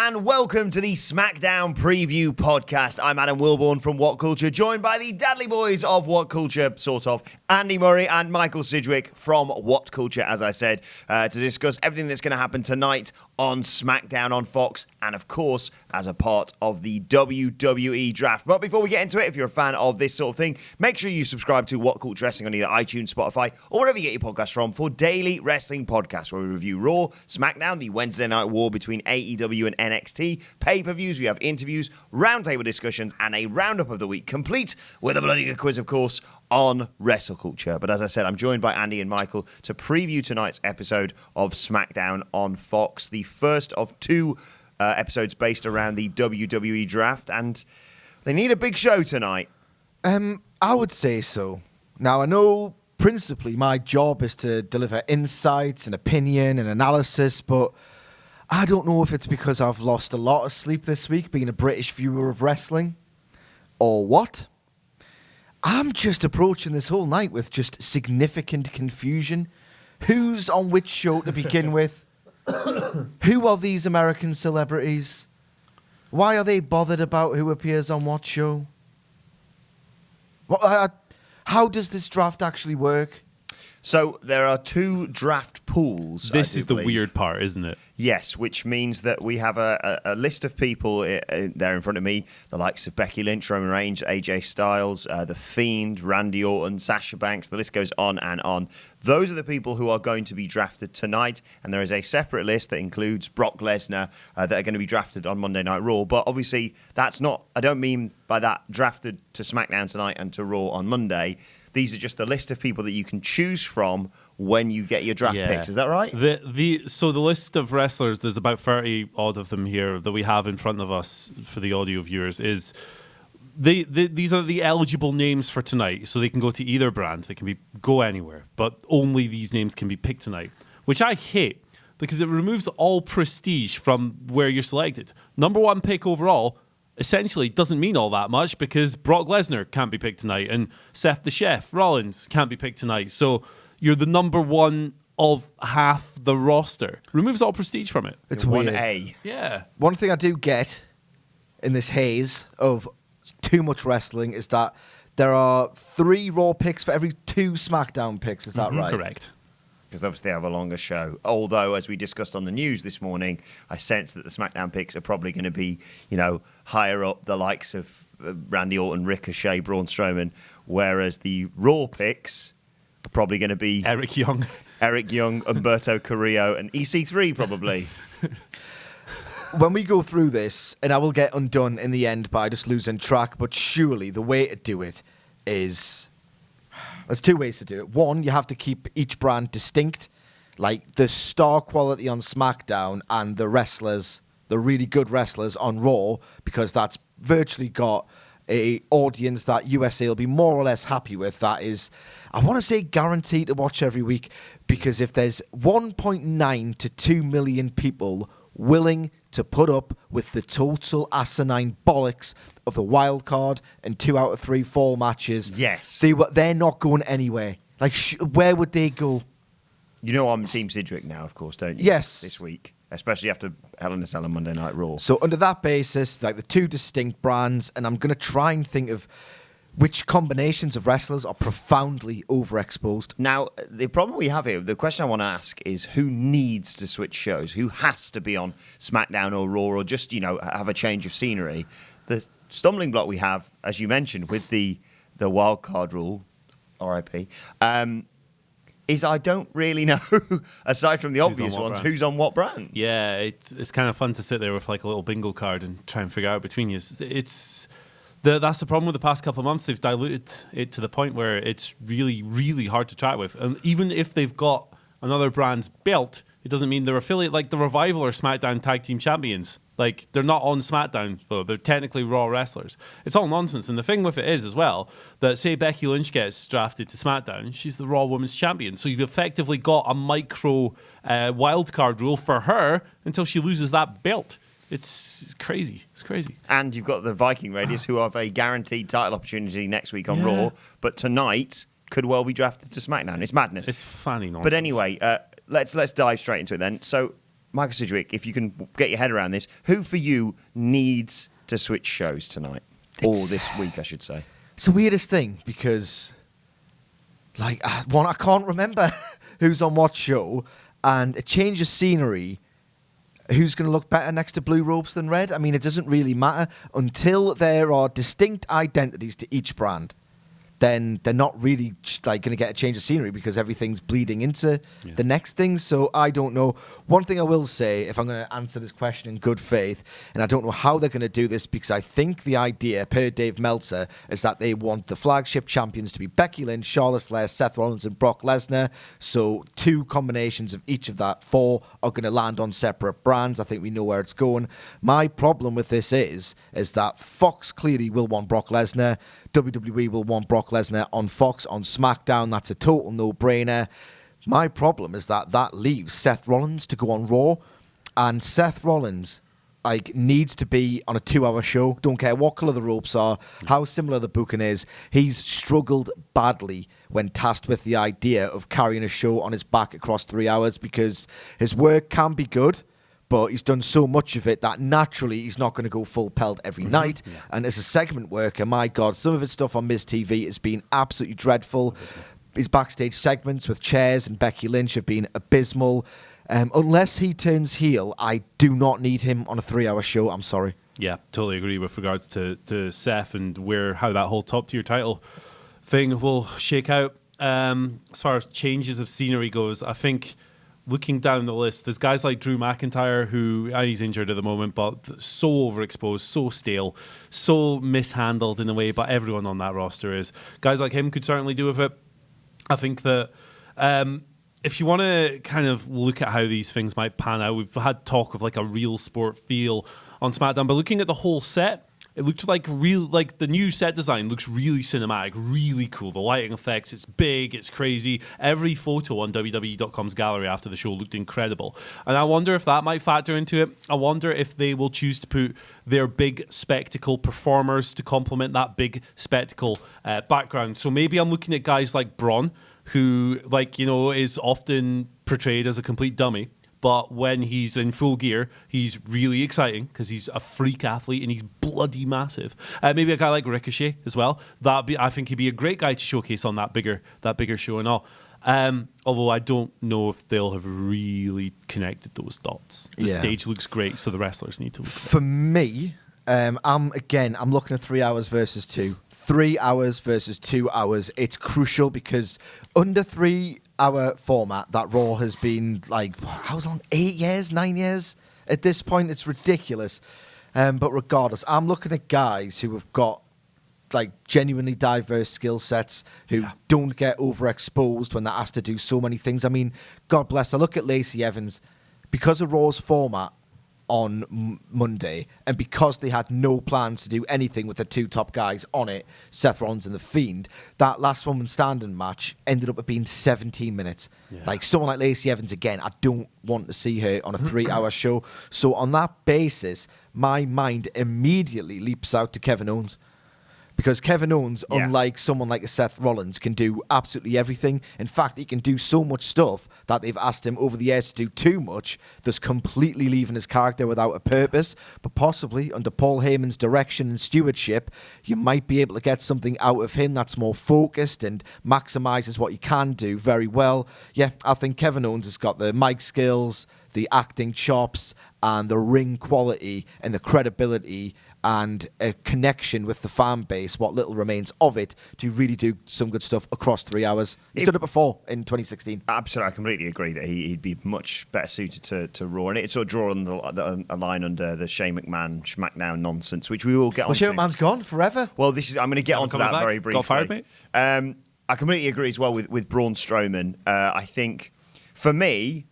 and welcome to the SmackDown Preview Podcast. I'm Adam Wilborn from WhatCulture, joined by the Dudley Boys of WhatCulture, sort of, Andy Murray and Michael Sidgwick from WhatCulture, as I said, to discuss everything that's going to happen tonight on SmackDown on Fox, and of course, as a part of the WWE Draft. But before we get into it, if you're a fan of this sort of thing, make sure you subscribe to WhatCulture Wrestling on either iTunes, Spotify, or wherever you get your podcasts from for daily wrestling podcasts, where we review Raw, SmackDown, the Wednesday night war between AEW and NXT, pay-per-views, we have interviews, roundtable discussions, and a roundup of the week, complete with a bloody good quiz, of course, on WrestleCulture. But as I said, I'm joined by Andy and Michael to preview tonight's episode of SmackDown on Fox, the first of two episodes based around the WWE Draft, and they need a big show tonight. I would say so. Now, I know principally my job is to deliver insights and opinion and analysis, but I don't know if it's because I've lost a lot of sleep this week being a British viewer of wrestling or what. I'm just approaching this whole night with just significant confusion. Who's on which show to begin with? Who are these American celebrities? Why are they bothered about who appears on what show? How does this draft actually work? So there are two draft pools. This is the weird part, isn't it? Yes, which means that we have a list of people there in front of me, the likes of Becky Lynch, Roman Reigns, AJ Styles, The Fiend, Randy Orton, Sasha Banks, the list goes on and on. Those are the people who are going to be drafted tonight, and there is a separate list that includes Brock Lesnar that are going to be drafted on Monday Night Raw. But obviously, that's not, I don't mean by that drafted to SmackDown tonight and to Raw on Monday. These are just the list of people that you can choose from when you get your draft picks. Is that right? So the list of wrestlers, there's about 30 odd of them here that we have in front of us for the audio viewers, is these are the eligible names for tonight. So they can go to either brand. They can go anywhere. But only these names can be picked tonight, which I hate because it removes all prestige from where you're selected. Number one pick overall essentially doesn't mean all that much because Brock Lesnar can't be picked tonight and Seth the Chef Rollins can't be picked tonight. So you're the number one of half the roster. Removes all prestige from it. It's You're weird. 1A. Yeah. One thing I do get in this haze of too much wrestling is that there are 3 Raw picks for every 2 SmackDown picks. Is that right? Correct. Because obviously they have a longer show. Although, as we discussed on the news this morning, I sense that the SmackDown picks are probably going to be, higher up, the likes of Randy Orton, Ricochet, Braun Strowman, whereas the Raw picks are probably going to be Eric Young, Humberto Carrillo, and EC3 probably. When we go through this, and I will get undone in the end by just losing track, but surely the way to do it is... There's 2 ways to do it. One, you have to keep each brand distinct, like the star quality on SmackDown and the wrestlers, the really good wrestlers on Raw, because that's virtually got a audience that USA will be more or less happy with. That is, I want to say guaranteed to watch every week, because if there's 1.9 to 2 million people willing to put up with the total asinine bollocks of the wild card and 2 out of 3 fall matches. Yes. They're not going anywhere. Like, where would they go? You know I'm Team Sidgwick now, of course, don't you? Yes. This week, especially after Hell in a Cell on Monday Night Raw. So under that basis, like the 2 distinct brands, and I'm going to try and think of which combinations of wrestlers are profoundly overexposed. Now, the problem we have here, the question I want to ask is who needs to switch shows? Who has to be on SmackDown or Raw or just, have a change of scenery? The stumbling block we have, as you mentioned, with the wild card rule, RIP, is I don't really know, aside from the obvious ones, who's on what brand. Yeah, it's kind of fun to sit there with like a little bingo card and try and figure out between you. That's the problem with the past couple of months. They've diluted it to the point where it's really, really hard to track with. And even if they've got another brand's belt, it doesn't mean they're affiliate. Like the Revival or SmackDown Tag Team Champions. Like they're not on SmackDown, but they're technically Raw wrestlers. It's all nonsense. And the thing with it is as well that say Becky Lynch gets drafted to SmackDown, she's the Raw Women's Champion. So you've effectively got a micro wildcard rule for her until she loses that belt. It's crazy. It's crazy. And you've got the Viking Raiders, who have a guaranteed title opportunity next week on Raw, but tonight could well be drafted to SmackDown. It's madness. It's funny nonsense. But anyway, let's dive straight into it then. So Michael Sidgwick, if you can get your head around this, who for you needs to switch shows tonight? Or this week, I should say. It's the weirdest thing because, like, one, I can't remember who's on what show, and a change of scenery. Who's going to look better next to blue ropes than red? I mean, it doesn't really matter until there are distinct identities to each brand. Then they're not really like going to get a change of scenery because everything's bleeding into the next thing. So I don't know. One thing I will say, if I'm going to answer this question in good faith, and I don't know how they're going to do this because I think the idea, per Dave Meltzer, is that they want the flagship champions to be Becky Lynch, Charlotte Flair, Seth Rollins, and Brock Lesnar. So 2 combinations of each of that 4 are going to land on separate brands. I think we know where it's going. My problem with this is that Fox clearly will want Brock Lesnar. WWE will want Brock Lesnar on Fox, on SmackDown. That's a total no-brainer. My problem is that leaves Seth Rollins to go on Raw, and Seth Rollins needs to be on a 2-hour show. Don't care what colour the ropes are, how similar the booking is. He's struggled badly when tasked with the idea of carrying a show on his back across 3 hours because his work can be good, but he's done so much of it that naturally he's not going to go full pelt every night. Yeah. And as a segment worker, my God, some of his stuff on Miz TV has been absolutely dreadful. His backstage segments with Chairs and Becky Lynch have been abysmal. Unless he turns heel, I do not need him on a 3-hour show. I'm sorry. Yeah, totally agree with regards to Seth and how that whole top tier title thing will shake out. As far as changes of scenery goes, I think looking down the list, there's guys like Drew McIntyre who he's injured at the moment, but so overexposed, so stale, so mishandled in a way, but everyone on that roster is. Guys like him could certainly do with it. I think that if you want to kind of look at how these things might pan out, we've had talk of like a real sport feel on SmackDown, but looking at the whole set, it looks like the new set design looks really cinematic, really cool. The lighting effects, it's big, it's crazy. Every photo on WWE.com's gallery after the show looked incredible. And I wonder if that might factor into it. I wonder if they will choose to put their big spectacle performers to complement that big spectacle background. So maybe I'm looking at guys like Braun, who is often portrayed as a complete dummy. But when he's in full gear, he's really exciting because he's a freak athlete and he's bloody massive. Maybe a guy like Ricochet as well. I think he'd be a great guy to showcase on that bigger show and all. Although I don't know if they'll have really connected those dots. The stage looks great, so the wrestlers need to look For me, I'm looking at 3 hours versus 2. 3 hours versus 2 hours. It's crucial because under 3 hour format that Raw has been how long? 8 years, 9 years at this point. It's ridiculous. But regardless, I'm looking at guys who have got genuinely diverse skill sets who don't get overexposed when they're asked to do so many things. I mean, God bless. I look at Lacey Evans because of Raw's format on Monday, and because they had no plans to do anything with the 2 top guys on it, Seth Rollins and The Fiend, that last woman standing match ended up being 17 minutes. Yeah. Someone like Lacey Evans, again, I don't want to see her on a 3-hour show. So on that basis, my mind immediately leaps out to Kevin Owens. Because Kevin Owens, unlike someone like a Seth Rollins, can do absolutely everything. In fact, he can do so much stuff that they've asked him over the years to do too much, thus completely leaving his character without a purpose. But possibly, under Paul Heyman's direction and stewardship, you might be able to get something out of him that's more focused and maximizes what he can do very well. Yeah, I think Kevin Owens has got the mic skills, the acting chops, and the ring quality and the credibility and a connection with the fan base, what little remains of it, to really do some good stuff across 3 hours. He's done it before in 2016. Absolutely, I completely agree that he'd be much better suited to Raw, and it's sort of drawing a line under the Shane McMahon SmackDown nonsense, which we will get on to. Shane McMahon's gone forever. Well, I'm going to get onto that back. very briefly. Got fired, mate? I completely agree as well with Braun Strowman. I think, for me,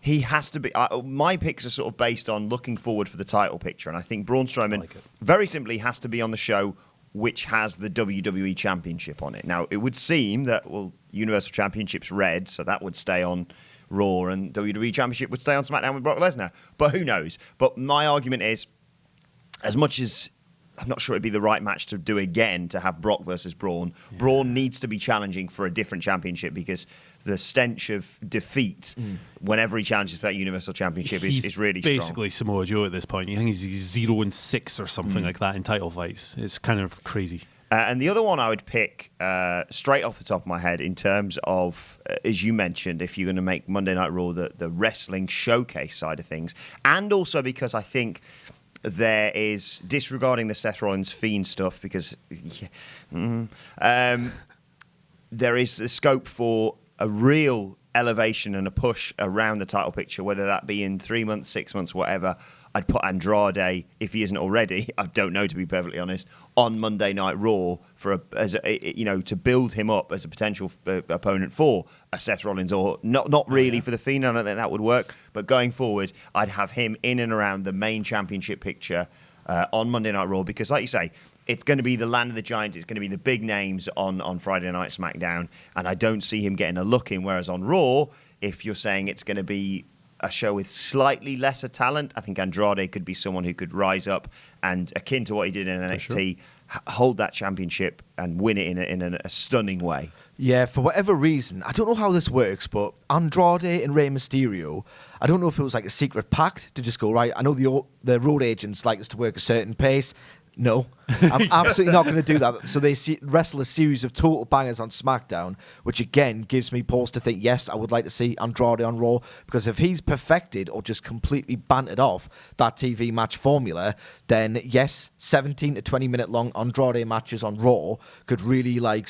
he has to be. My picks are sort of based on looking forward for the title picture, and I think Braun Strowman, very simply, has to be on the show which has the WWE Championship on it. Now, it would seem that Universal Championship's red, so that would stay on Raw, and WWE Championship would stay on SmackDown with Brock Lesnar. But who knows? But my argument is, as much as I'm not sure it'd be the right match to do again, to have Brock versus Braun. Yeah. Braun needs to be challenging for a different championship, because the stench of defeat whenever he challenges for that Universal Championship is really strong. Basically Samoa Joe at this point. You think he's 0-6 or something like that in title fights. It's kind of crazy. And the other one I would pick straight off the top of my head in terms of, as you mentioned, if you're going to make Monday Night Raw the wrestling showcase side of things, and also because I think there is, disregarding the Seth Rollins Fiend stuff, because there is the scope for a real elevation and a push around the title picture, whether that be in 3 months, 6 months, whatever. I'd put Andrade, if he isn't already, I don't know, to be perfectly honest, on Monday Night Raw to build him up as a potential opponent for a Seth Rollins, or not really for the Fiend. I don't think that would work, but going forward, I'd have him in and around the main championship picture on Monday Night Raw, because, like you say, it's going to be the land of the giants. It's going to be the big names on Friday Night SmackDown, and I don't see him getting a look in. Whereas on Raw, if you're saying it's going to be a show with slightly lesser talent, I think Andrade could be someone who could rise up and, akin to what he did in NXT, hold that championship and win it in a stunning way. Yeah, for whatever reason, I don't know how this works, but Andrade and Rey Mysterio, I don't know if it was like a secret pact to just go, right, I know the road agents like us to work a certain pace. No, I'm absolutely not going to do that. So they wrestle a series of total bangers on SmackDown, which again gives me pause to think, yes, I would like to see Andrade on Raw, because if he's perfected or just completely bantered off that TV match formula, then yes, 17 to 20 minute long Andrade matches on Raw could really I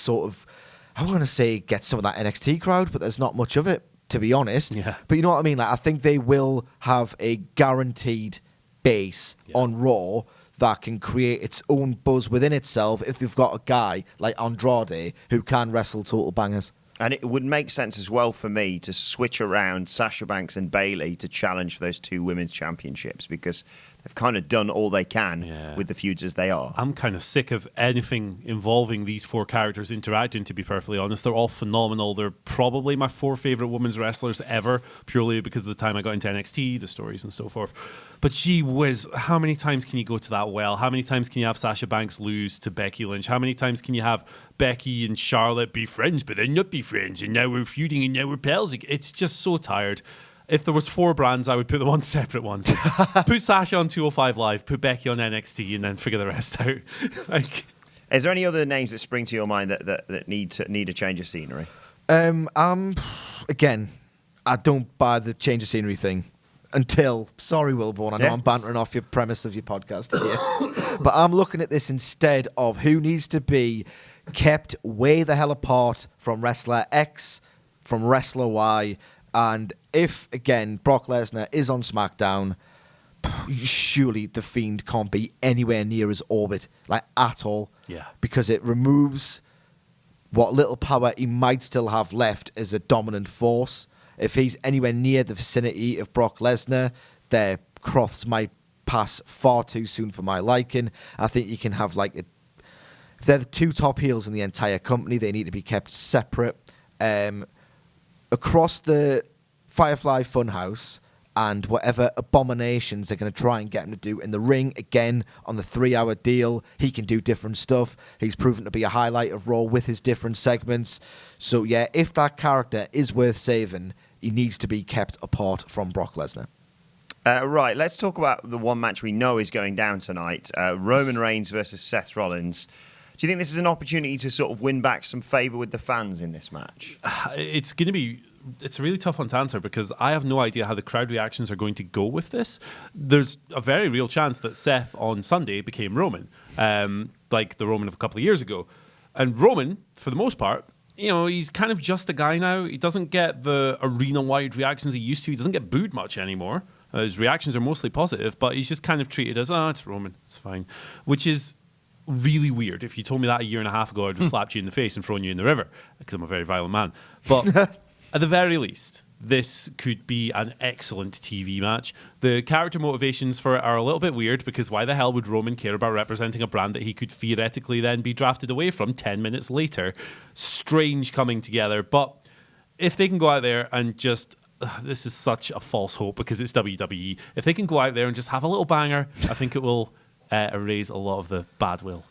want to say get some of that NXT crowd, but there's not much of it, to be honest. Yeah. But you know what I mean? I think they will have a guaranteed base on Raw that can create its own buzz within itself if they've got a guy like Andrade who can wrestle total bangers. And it would make sense as well for me to switch around Sasha Banks and Bayley to challenge for those 2 women's championships, because they've kind of done all they can with the feuds as they are. I'm kind of sick of anything involving these 4 characters interacting, to be perfectly honest. They're all phenomenal. They're probably my 4 favourite women's wrestlers ever, purely because of the time I got into NXT, the stories and so forth. But gee whiz, how many times can you go to that well? How many times can you have Sasha Banks lose to Becky Lynch? How many times can you have Becky and Charlotte be friends, but then not be friends, and now we're feuding and now we're pals? It's just so tired. If there was 4 brands, I would put them on separate ones. Put Sasha on 205 Live, put Becky on NXT, and then figure the rest out. Is there any other names that spring to your mind that need a change of scenery? Again, I don't buy the change of scenery thing until, sorry, Wilborn, I know I'm bantering off your premise of your podcast here, but I'm looking at this instead of who needs to be kept way the hell apart from wrestler X, from wrestler Y. And if, again, Brock Lesnar is on SmackDown, surely the Fiend can't be anywhere near his orbit, at all. Yeah. Because it removes what little power he might still have left as a dominant force. If he's anywhere near the vicinity of Brock Lesnar, their croths might pass far too soon for my liking. I think you can have, if they're the 2 top heels in the entire company, they need to be kept separate. Across the Firefly Funhouse and whatever abominations they're going to try and get him to do in the ring, again, on the 3-hour deal, he can do different stuff. He's proven to be a highlight of Raw with his different segments. So, yeah, if that character is worth saving, he needs to be kept apart from Brock Lesnar. Right, let's talk about the one match we know is going down tonight. Roman Reigns versus Seth Rollins. Do you think this is an opportunity to sort of win back some favour with the fans in this match? It's a really tough one to answer, because I have no idea how the crowd reactions are going to go with this. There's a very real chance that Seth on Sunday became Roman, like the Roman of a couple of years ago. And Roman, for the most part, he's kind of just a guy now. He doesn't get the arena-wide reactions he used to. He doesn't get booed much anymore. His reactions are mostly positive, but he's just kind of treated as, it's Roman, it's fine. Which is really weird. If you told me that a year and a half ago, I'd have slapped you in the face and thrown you in the river, because I'm a very violent man. But at the very least, this could be an excellent TV match. The character motivations for it are a little bit weird, because why the hell would Roman care about representing a brand that he could theoretically then be drafted away from 10 minutes later? Strange coming together. But if they can go out there and just... this is such a false hope, because it's WWE. If they can go out there and just have a little banger, I think it will erase a lot of the bad will.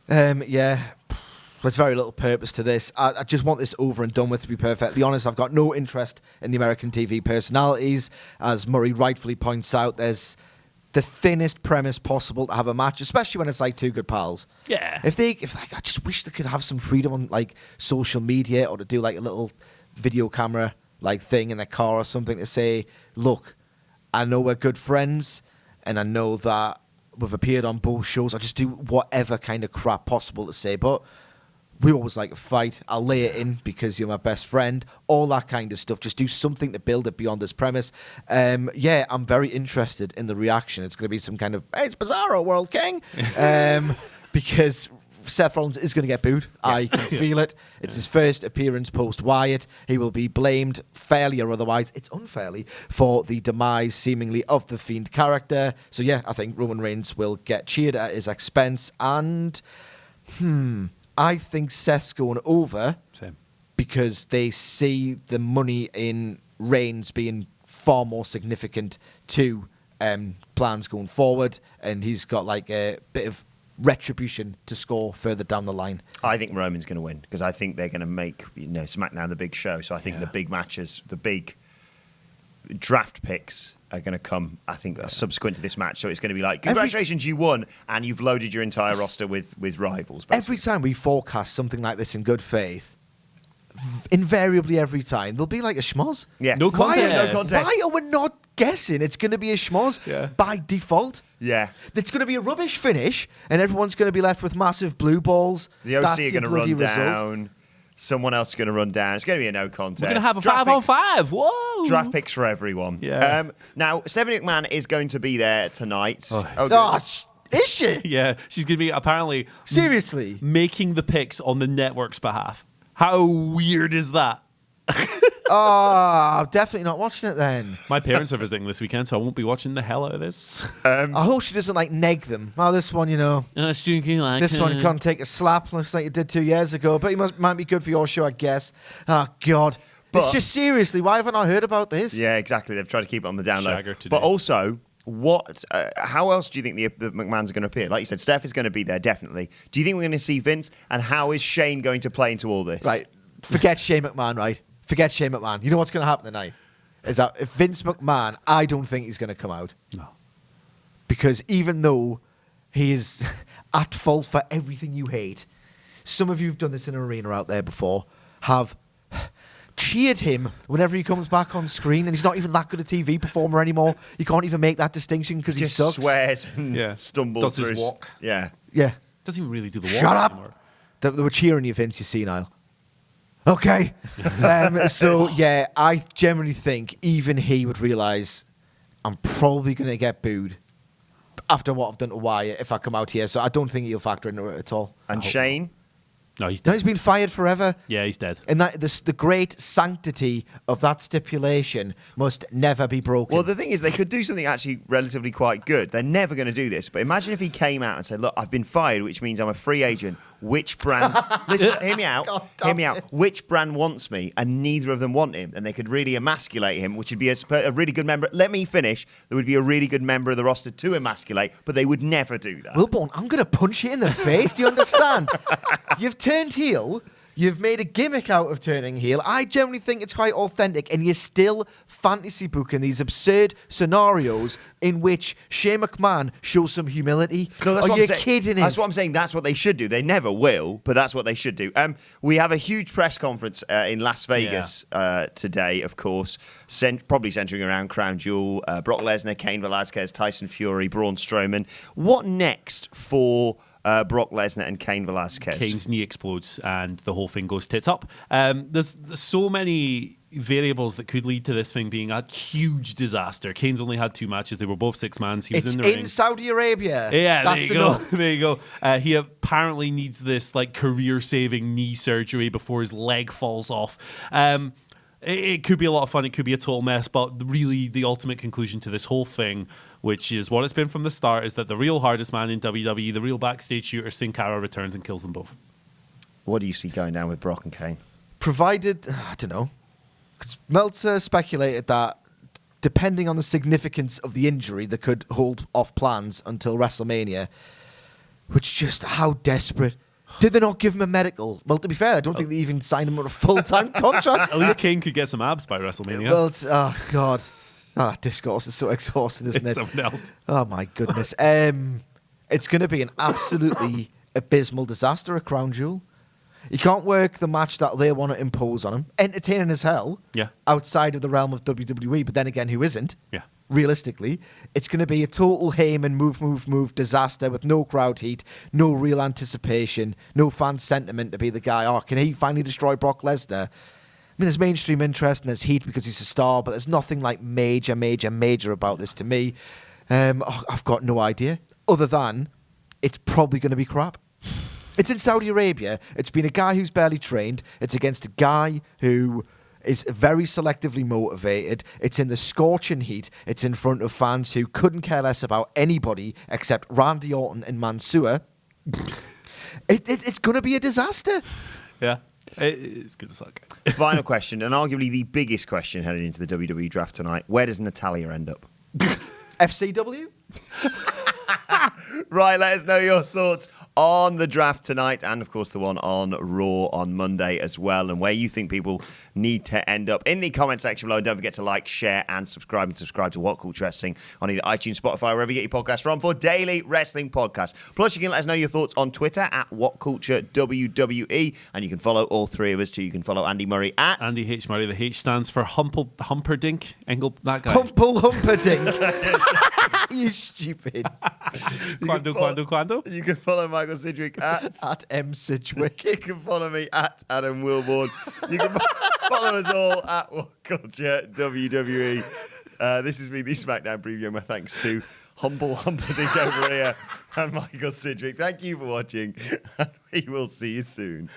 Yeah. There's very little purpose to this. I just want this over and done with, to be perfectly honest. I've got no interest in the American TV personalities. As Murray rightfully points out, there's the thinnest premise possible to have a match, especially when it's like two good pals. Yeah. If I just wish they could have some freedom on like social media, or to do like a little video camera like thing in their car or something to say, look, I know we're good friends, and I know that we've appeared on both shows. I'll just do whatever kind of crap possible to say, but we always like a fight. I'll lay it in because you're my best friend. All that kind of stuff. Just do something to build it beyond this premise. Yeah, I'm very interested in the reaction. It's going to be some kind of, hey, it's Bizarro, World King. Because Seth Rollins is going to get booed. Yeah. I can feel it. It's his first appearance post-Wyatt. He will be blamed, fairly or otherwise, it's unfairly, for the demise, seemingly, of the Fiend character. So yeah, I think Roman Reigns will get cheered at his expense. And, I think Seth's going over. Same. Because they see the money in Reigns being far more significant to plans going forward, and he's got like a bit of retribution to score further down the line. I think Roman's going to win because I think they're going to make SmackDown the big show. So I think the big matches, the big draft picks are going to come, I think, subsequent to this match. So it's going to be like, congratulations, you won, and you've loaded your entire roster with rivals. Basically. Every time we forecast something like this in good faith, invariably every time, there'll be like a schmoz. Yeah. No contest. No contest. Why are we not guessing it's going to be a schmoz by default? Yeah. It's going to be a rubbish finish, and everyone's going to be left with massive blue balls. The OC That's are your going to bloody run result. down. Someone else is going to run down. It's going to be a no contest. We're going to have a Draft 5-on-5. Whoa. Draft picks for everyone. Yeah. Now, Stephanie McMahon is going to be there tonight. Is she? Yeah, she's going to be apparently Seriously? making the picks on the network's behalf. How weird is that? I'm definitely not watching it then. My parents are visiting this weekend, so I won't be watching the hell out of this. I hope she doesn't like neg them. Oh, this one, this one can't take a slap. Looks like it did 2 years ago, but it might be good for your show, I guess. Oh, God. It's just seriously, why haven't I heard about this? Yeah, exactly. They've tried to keep it on the down low. Shagger today. But also, how else do you think the McMahons are going to appear? Like you said, Steph is going to be there, definitely. Do you think we're going to see Vince? And how is Shane going to play into all this? Right. Forget Shane McMahon, right? Forget Shane McMahon. You know what's going to happen tonight? Is that if Vince McMahon, I don't think he's going to come out. No. Because even though he is at fault for everything you hate, some of you who've done this in an arena out there before have cheered him whenever he comes back on screen, and he's not even that good a TV performer anymore. You can't even make that distinction because he just sucks. Swears and stumbles Does through his walk. Yeah. Yeah. Doesn't even really do the walk Shut up! anymore. They were cheering you, Vince, you senile. Okay. So, yeah, I generally think even he would realise I'm probably going to get booed after what I've done to Wyatt if I come out here. So I don't think he'll factor into it at all. And Shane? No, he's No, dead. he's been fired forever. Yeah, he's dead. And the great sanctity of that stipulation must never be broken. Well, the thing is, they could do something actually relatively quite good. They're never going to do this. But imagine if he came out and said, look, I've been fired, which means I'm a free agent. Which brand... Listen, hear me out. God Hear me damn out. Which brand wants me? And neither of them want him. And they could really emasculate him, which would be a really good member. Let me finish. There would be a really good member of the roster to emasculate, but they would never do that. Wilborn, I'm going to punch you in the face. Do you understand? You've turned heel. You've made a gimmick out of turning heel. I generally think it's quite authentic, and you're still fantasy booking these absurd scenarios in which Shane McMahon shows some humility. No, that's Are what you I'm saying. kidding us? That's what I'm saying. That's what they should do. They never will, but that's what they should do. We have a huge press conference in Las Vegas today, of course, probably centering around Crown Jewel, Brock Lesnar, Cain Velasquez, Tyson Fury, Braun Strowman. What next for Brock Lesnar and Cain Velasquez? Kane's knee explodes and the whole thing goes tits up. There's so many variables that could lead to this thing being a huge disaster. Kane's only had 2 matches. They were both 6-mans. He was It's in the in ring. Saudi Arabia. Yeah, That's there you go. enough. There you go. He apparently needs this like career-saving knee surgery before his leg falls off. It could be a lot of fun. It could be a total mess. But really, the ultimate conclusion to this whole thing, which is what it's been from the start, is that the real hardest man in WWE, the real backstage shooter, Sin Cara, returns and kills them both. What do you see going down with Brock and Cain? Provided, I don't know, because Meltzer speculated that depending on the significance of the injury, they could hold off plans until WrestleMania. Which just, how desperate. Did they not give him a medical? Well, to be fair, I don't think they even signed him on a full-time contract. At least Kane could get some abs by WrestleMania. Well, oh, God. Discourse is so exhausting, isn't it? Something else. Oh, my goodness. It's going to be an absolutely abysmal disaster at Crown Jewel. You can't work the match that they want to impose on him. Entertaining as hell. Yeah. Outside of the realm of WWE, but then again, who isn't? Yeah. Realistically, it's going to be a total Heyman move disaster with no crowd heat, no real anticipation, no fan sentiment to be the guy. Oh, can he finally destroy Brock Lesnar? I mean, there's mainstream interest and there's heat because he's a star, but there's nothing like major about this to me. I've got no idea, other than it's probably going to be crap. It's in Saudi Arabia. It's been a guy who's barely trained. It's against a guy who is very selectively motivated. It's in the scorching heat. It's in front of fans who couldn't care less about anybody except Randy Orton and Mansoor. It's going to be a disaster. Yeah. It's going to suck. Final question, and arguably the biggest question heading into the WWE Draft tonight. Where does Natalya end up? FCW? Right, let us know your thoughts on the draft tonight and, of course, the one on Raw on Monday as well, and where you think people need to end up in the comment section below. Don't forget to like, share, and subscribe. And subscribe to What Culture Wrestling on either iTunes, Spotify, or wherever you get your podcasts from for daily wrestling podcasts. Plus, you can let us know your thoughts on Twitter at WhatCultureWWE, and you can follow all three of us too. You can follow Andy Murray at Andy H. Murray. The H stands for Humperdink. Engel, that guy. Humperdink. You stupid. Quando. You can follow Michael Sidgwick at M. Sidgwick. You can follow me at Adam Wilborn. You can follow us all at WhatCultureWWE. This has been the SmackDown preview. My thanks to Humperdink over here and Michael Sidgwick. Thank you for watching, and we will see you soon.